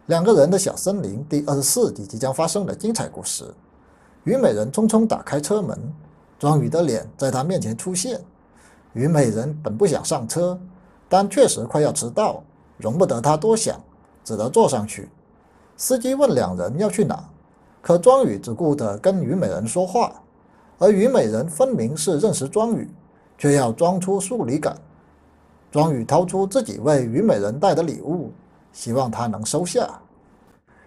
两个人的小森林第24集即将发生的精彩故事。虞美人匆匆打开车门，庄羽的脸在她面前出现。虞美人本不想上车，但确实快要迟到，容不得她多想，只得坐上去。司机问两人要去哪，可庄羽只顾着跟虞美人说话，而虞美人分明是认识庄羽，却要装出疏离感。庄羽掏出自己为虞美人带的礼物，希望她能收下。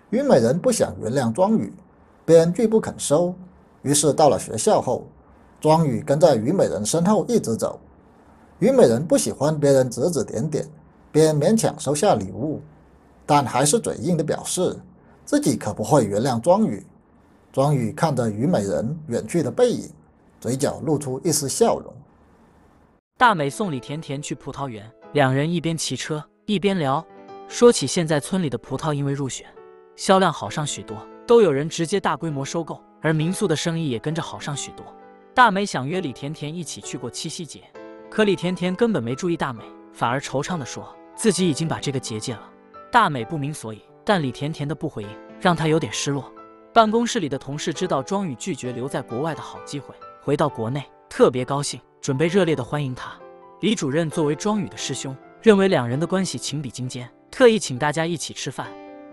虞美人不想原谅庄羽，便拒不肯收。于是到了学校后，庄羽跟在虞美人身后一直走。虞美人不喜欢别人指指点点，便勉强收下礼物，但还是嘴硬的表示自己可不会原谅庄羽。庄羽看着虞美人远去的背影，嘴角露出一丝笑容。大美送李甜甜去葡萄园，两人一边骑车一边聊，说起现在村里的葡萄因为入选，销量好上许多，都有人直接大规模收购，而民宿的生意也跟着好上许多。大美想约李甜甜一起去过七夕节，可李甜甜根本没注意大美，反而惆怅地说自己已经把这个节戒了。大美不明所以，但李甜甜的不回应让她有点失落。办公室里的同事知道庄羽拒绝留在国外的好机会，回到国内特别高兴，准备热烈地欢迎他。李主任作为庄羽的师兄，认为两人的关系情比金坚，特意请大家一起吃饭。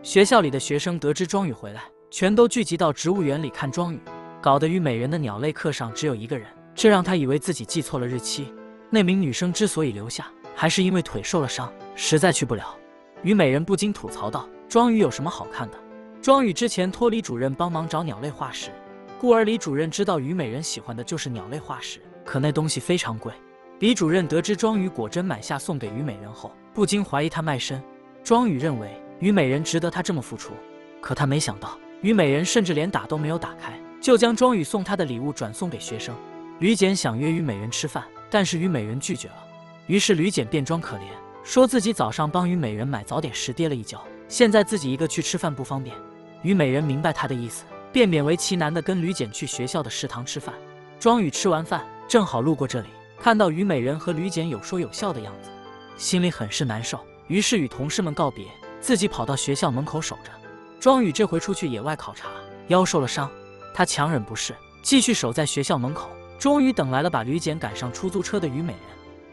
学校里的学生得知庄羽回来，全都聚集到植物园里看庄羽，搞得虞美人的鸟类课上只有一个人，这让他以为自己记错了日期。那名女生之所以留下，还是因为腿受了伤，实在去不了。虞美人不禁吐槽道：庄羽有什么好看的？庄羽之前托李主任帮忙找鸟类化石，故而李主任知道虞美人喜欢的就是鸟类化石，可那东西非常贵。李主任得知庄羽果真买下送给虞美人后，不禁怀疑他卖身。庄羽认为虞美人值得他这么付出，可他没想到虞美人甚至连打都没有打开，就将庄羽送他的礼物转送给学生。吕简想约虞美人吃饭，但是虞美人拒绝了。于是吕简便装可怜，说自己早上帮虞美人买早点时跌了一跤，现在自己一个去吃饭不方便。虞美人明白他的意思，便勉为其难地跟吕简去学校的食堂吃饭。庄羽吃完饭正好路过这里，看到虞美人和吕简有说有笑的样子，心里很是难受，于是与同事们告别，自己跑到学校门口守着。庄羽这回出去野外考察，腰受了伤，他强忍不适，继续守在学校门口，终于等来了把吕简赶上出租车的虞美人。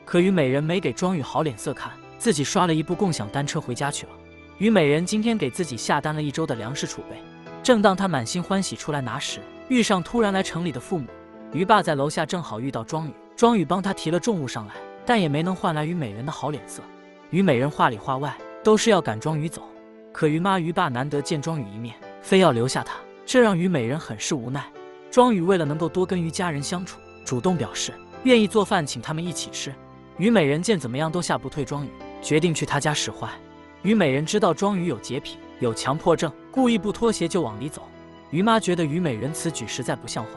可虞美人没给庄羽好脸色看，自己刷了一部共享单车回家去了。虞美人今天给自己下单了1周的粮食储备，正当她满心欢喜出来拿时，遇上突然来城里的父母。于爸在楼下正好遇到庄羽，庄羽帮他提了重物上来，但也没能换来虞美人的好脸色。虞美人话里话外都是要赶庄羽走，可于妈于爸难得见庄羽一面，非要留下他，这让虞美人很是无奈。庄羽为了能够多跟于家人相处，主动表示愿意做饭请他们一起吃。虞美人见怎么样都吓不退庄羽，决定去他家使坏。虞美人知道庄羽有洁癖，有强迫症，故意不脱鞋就往里走。于妈觉得虞美人此举实在不像话，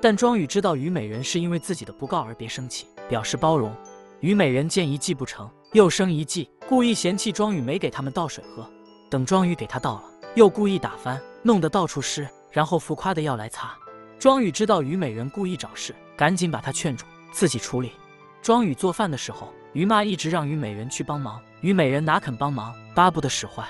但庄羽知道虞美人是因为自己的不告而别生气，表示包容。虞美人见一计不成，又生一计，故意嫌弃庄羽没给他们倒水喝，等庄羽给他倒了，又故意打翻，弄得到处湿，然后浮夸的要来擦。庄羽知道虞美人故意找事，赶紧把她劝住，自己处理。庄羽做饭的时候，于妈一直让虞美人去帮忙，虞美人哪肯帮忙，巴不得使坏。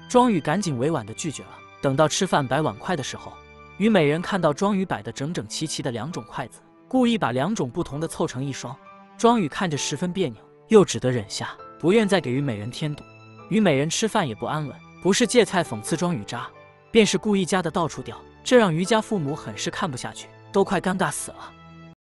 庄羽赶紧委婉地拒绝了。等到吃饭摆碗筷的时候，虞美人看到庄羽摆得整整齐齐的2种筷子，故意把2种不同的凑成一双。庄羽看着十分别扭，又只得忍下，不愿再给虞美人添堵。虞美人吃饭也不安稳，不是借菜讽刺庄羽渣，便是故意夹得到处掉，这让虞家父母很是看不下去，都快尴尬死了。